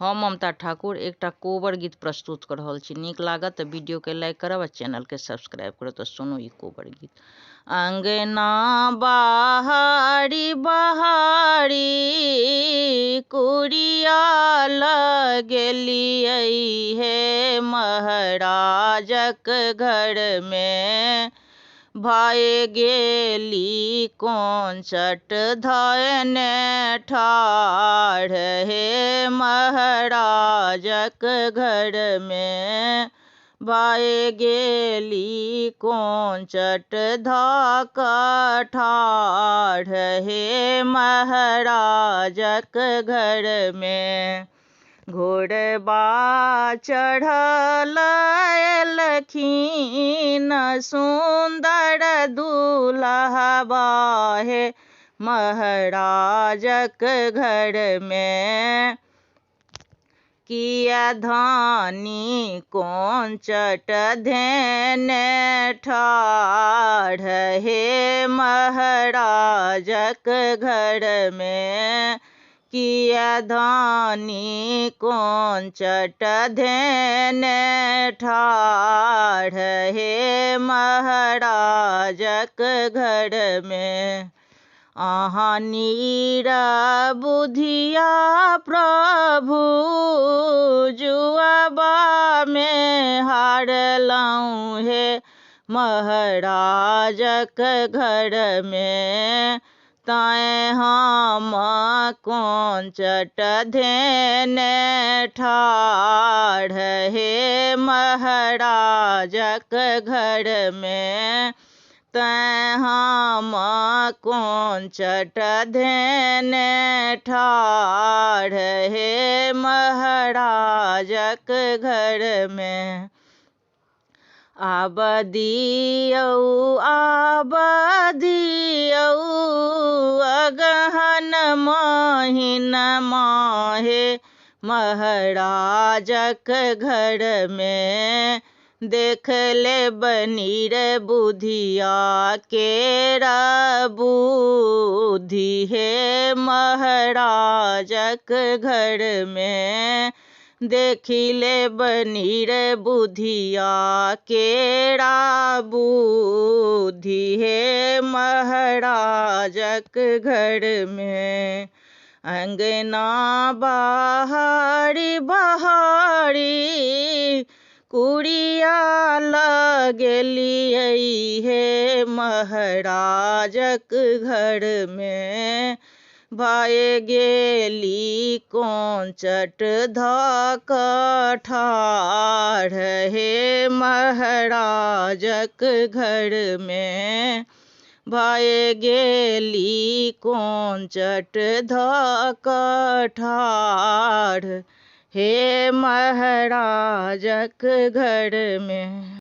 हम ममता ठाकुर एकटा कोबर गीत प्रस्तुत कर रहल छी। नीक लागत तऽ वीडियो के लाइक करब आ चैनल के सब्सक्राइब करब। तऽ सुनू ई कोबर गीत। अंगना बहारी बहारी कुरिया लगेलियै हे महाराजक घर में भय गेली कोंचट धयने ठाढ़ हे महाराजक घर में भय गेली कोंचट धक ठाढ़ हे महाराजक घर में घोड़बा चढ़ल एलखिन सुंदर दुल्हबा हे महाराजक घर में किया धानी कोंचट धेने ठाढ़ हे महाराजक घर में किया धानी कोंचट धेने ठाढ़ हे महाराजक घर में अहाँ नीर बुधिया प्रभु जुआबा में हारलौं हे महाराजक घर में तैं हम कोंचट धेने ठाढ़ हे महाराजक घर में तैं हम कोंचट धेने ठाढ़ हे महाराजक घर में आब दियौ अगहन महीनमा हे महाराजक घर में देख ले बनीर बुधिया केरा बुद्धि हे महाराजक घर में देखिले बनीर बुधिया केरा बुद्धि हे महाराजक घर में अंगना बहारी बहारी कुरिया लगेलियै हे महाराजक घर में भय गेली कोंचट धक ठाढ़ हे महाराजक घर में भय गेली कोंचट धक ठाढ़ हे महाराजक घर में।